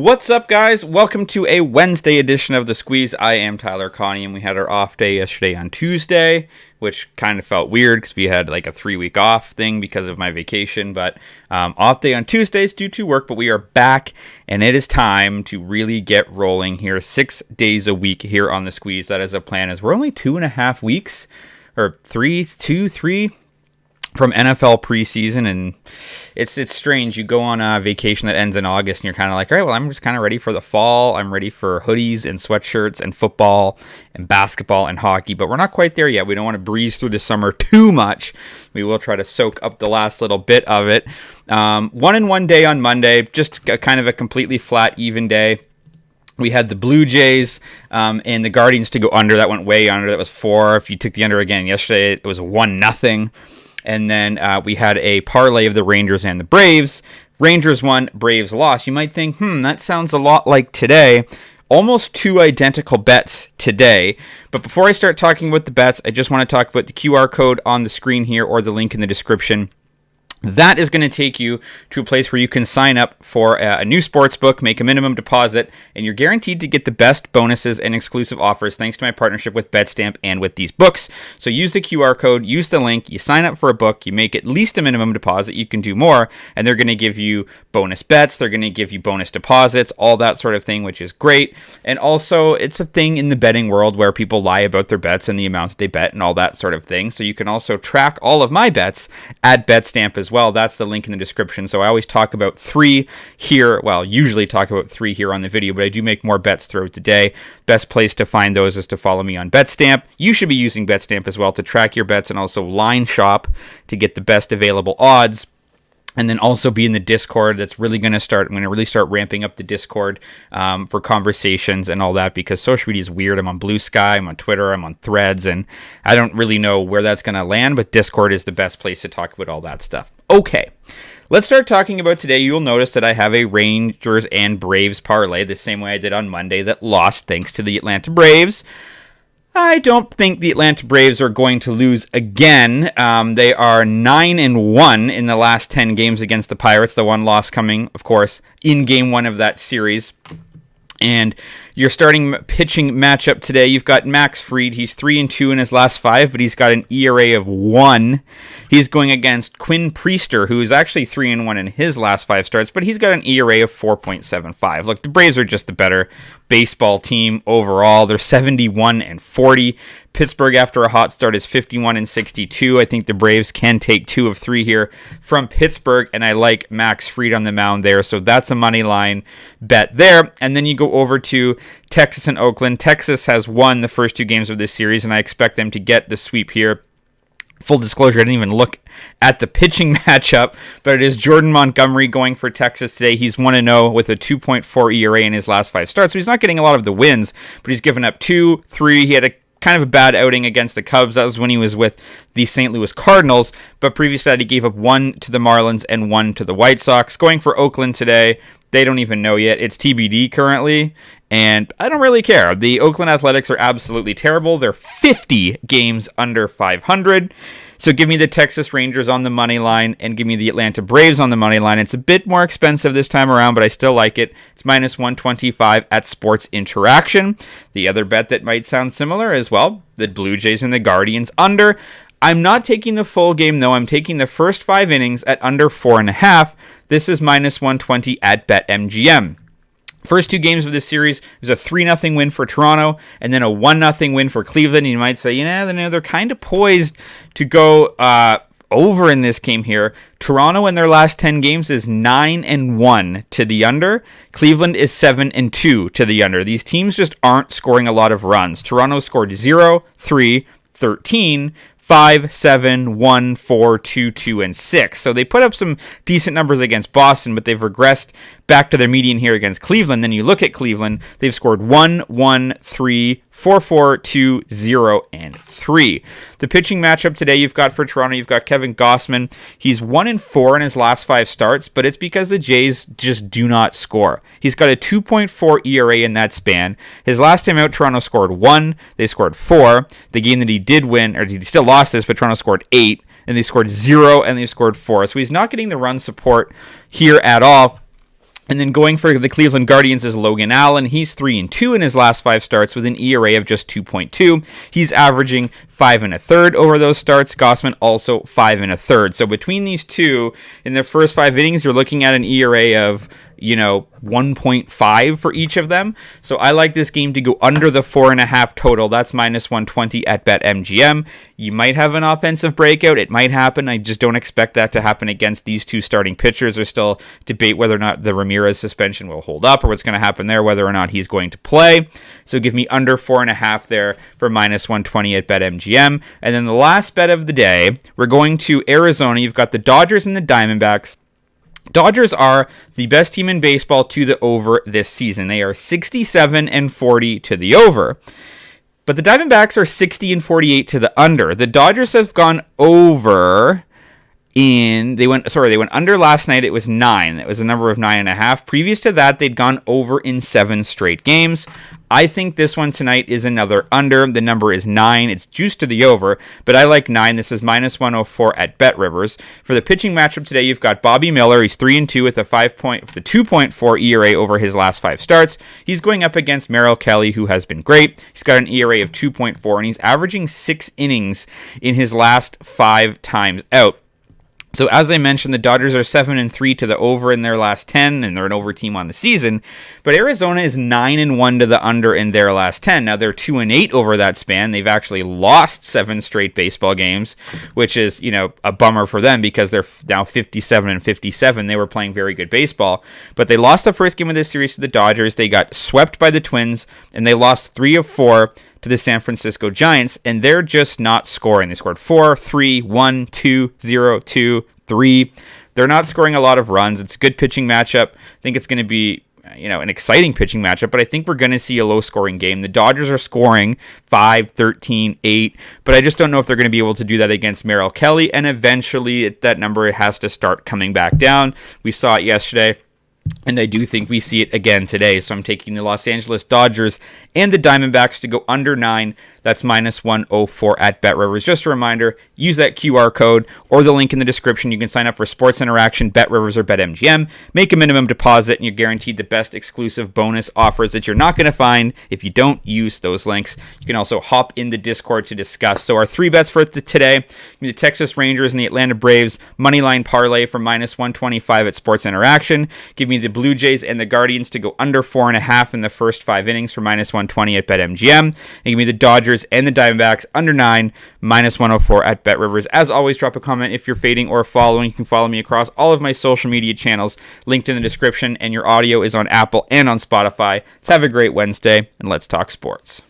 What's up, guys? Welcome to a Wednesday edition of The Squeeze. I am Tyler Connie, and we had our off day yesterday on Tuesday, which kind of felt weird because we had like a 3-week off thing because of my vacation, but off day on Tuesdays due to work, but we are back, and it is time to really get rolling here 6 days a week here on The Squeeze. That is a plan, as we're only 2.5 weeks, or 3 from NFL preseason, and it's strange. You go on a vacation that ends in August, and you're kind of like, all right, well, I'm just kind of ready for the fall. I'm ready for hoodies and sweatshirts and football and basketball and hockey, but we're not quite there yet. We don't want to breeze through the summer too much. We will try to soak up the last little bit of it. 1-1 day on Monday, just kind of a completely flat, even day. We had the Blue Jays and the Guardians to go under. That went way under. That was 4. If you took the under again yesterday, it was 1-0. And then we had a parlay of the Rangers and the Braves. Rangers won, Braves lost. You might think, that sounds a lot like today. Almost 2 identical bets today. But before I start talking about the bets, I just want to talk about the QR code on the screen here or the link in the description. That is going to take you to a place where you can sign up for a new sports book, make a minimum deposit, and you're guaranteed to get the best bonuses and exclusive offers thanks to my partnership with Betstamp and with these books. So use the QR code, use the link, you sign up for a book, you make at least a minimum deposit, you can do more, and they're going to give you bonus bets, they're going to give you bonus deposits, all that sort of thing, which is great. And also, it's a thing in the betting world where people lie about their bets and the amounts they bet and all that sort of thing. So you can also track all of my bets at Betstamp as well. That's the link in the description. So I always talk about 3 here. Well, usually talk about 3 here on the video, but I do make more bets throughout the day. Best place to find those is to follow me on Betstamp. You should be using Betstamp as well to track your bets and also line shop to get the best available odds. And then also be in the Discord. That's really going to start. I'm going to really start ramping up the Discord for conversations and all that, because social media is weird. I'm on Blue Sky, I'm on Twitter, I'm on Threads, and I don't really know where that's going to land, but Discord is the best place to talk about all that stuff. Okay, let's start talking about today. You'll notice that I have a Rangers and Braves parlay, the same way I did on Monday, that lost thanks to the Atlanta Braves. I don't think the Atlanta Braves are going to lose again. They are 9-1 in the last 10 games against the Pirates. The one loss coming, of course, in Game 1 of that series. And your starting pitching matchup today, you've got Max Fried. He's 3-2 in his last 5, but he's got an ERA of 1. He's going against Quinn Priester, who is actually 3-1 in his last 5 starts, but he's got an ERA of 4.75. Look, the Braves are just the better baseball team overall. They're 71-40. Pittsburgh, after a hot start, is 51-62. I think the Braves can take 2 of 3 here from Pittsburgh, and I like Max Fried on the mound there, so that's a money line bet there. And then you go over to Texas and Oakland. Texas has won the first 2 games of this series, and I expect them to get the sweep here. Full disclosure, I didn't even look at the pitching matchup, but it is Jordan Montgomery going for Texas today. He's 1-0 with a 2.4 ERA in his last 5 starts, so he's not getting a lot of the wins, but he's given up 2, 3. He had a kind of a bad outing against the Cubs. That was when he was with the St. Louis Cardinals, but previous to that, he gave up 1 to the Marlins and 1 to the White Sox. Going for Oakland today, they don't even know yet. It's TBD currently, and I don't really care. The Oakland Athletics are absolutely terrible. They're 50 games under 500. So give me the Texas Rangers on the money line and give me the Atlanta Braves on the money line. It's a bit more expensive this time around, but I still like it. It's minus 125 at Sports Interaction. The other bet that might sound similar as well, the Blue Jays and the Guardians under. I'm not taking the full game, though. I'm taking the first 5 innings at under 4.5. This is minus 120 at BetMGM. First 2 games of this series, it was a 3-0 win for Toronto and then a 1-0 win for Cleveland. You might say, they're kind of poised to go over in this game here. Toronto in their last 10 games is 9-1 to the under. Cleveland is 7-2 to the under. These teams just aren't scoring a lot of runs. Toronto scored 0, 3, 13, 5, 7, 1, 4, 2, 2, and 6. So they put up some decent numbers against Boston, but they've regressed back to their median here against Cleveland. Then you look at Cleveland, they've scored 1, 1, 3, 4, 4, 2, 0, and 3. The pitching matchup today you've got for Toronto, you've got Kevin Gausman. He's 1-4 in his last 5 starts, but it's because the Jays just do not score. He's got a 2.4 ERA in that span. His last time out, Toronto scored 1. They scored 4. The game that he did win, or he still lost this, but Toronto scored 8. And they scored 0, and they scored 4. So he's not getting the run support here at all. And then going for the Cleveland Guardians is Logan Allen. He's 3-2 in his last 5 starts with an ERA of just 2.2. He's averaging 5 1/3 over those starts. Gossman also 5 1/3. So between these two, in their first 5 innings, you're looking at an ERA of 1.5 for each of them. So I like this game to go under the 4.5 total. That's -120 at BetMGM. You might have an offensive breakout. It might happen. I just don't expect that to happen against these two starting pitchers. There's still debate whether or not the Ramirez suspension will hold up or what's going to happen there, whether or not he's going to play. So give me under 4.5 there for -120 at BetMGM. And then the last bet of the day, we're going to Arizona. You've got the Dodgers and the Diamondbacks. Dodgers are the best team in baseball to the over this season. They are 67-40 to the over. But the Diamondbacks are 60-48 to the under. The Dodgers have gone over they went under last night. It was 9. It was a number of 9.5. Previous to that, they'd gone over in 7 straight games. I think this one tonight is another under. The number is 9. It's juiced to the over, but I like 9. This is -104 at BetRivers. For the pitching matchup today, you've got Bobby Miller. He's 3-2 with a 2.4 ERA over his last 5 starts. He's going up against Merrill Kelly, who has been great. He's got an ERA of 2.4, and he's averaging 6 innings in his last 5 times out. So as I mentioned, the Dodgers are 7-3 to the over in their last 10, and they're an over team on the season. But Arizona is 9-1 to the under in their last 10. Now they're 2-8 over that span. They've actually lost 7 straight baseball games, which is, a bummer for them because they're now 57-57. They were playing very good baseball, but they lost the first game of this series to the Dodgers. They got swept by the Twins, and they lost 3 of 4 to the San Francisco Giants, and they're just not scoring. They scored 4, 3, 1, 2, 0, 2, 3. They're not scoring a lot of runs. It's a good pitching matchup. I think it's going to be an exciting pitching matchup, but I think we're going to see a low-scoring game. The Dodgers are scoring 5, 13, 8, but I just don't know if they're going to be able to do that against Merrill Kelly, and eventually that number has to start coming back down. We saw it yesterday, and I do think we see it again today. So I'm taking the Los Angeles Dodgers and the Diamondbacks to go under 9. That's -104 at BetRivers. Just a reminder, use that QR code or the link in the description. You can sign up for Sports Interaction, BetRivers, or BetMGM. Make a minimum deposit, and you're guaranteed the best exclusive bonus offers that you're not going to find if you don't use those links. You can also hop in the Discord to discuss. So our 3 bets for today, the Texas Rangers and the Atlanta Braves moneyline parlay for -125 at Sports Interaction. Give me the Blue Jays and the Guardians to go under 4.5 in the first 5 innings for -120 at BetMGM. And give me the Dodgers and the Diamondbacks under 9, -104 at BetRivers. As always, drop a comment if you're fading or following. You can follow me across all of my social media channels linked in the description, and your audio is on Apple and on Spotify. Have a great Wednesday, and let's talk sports.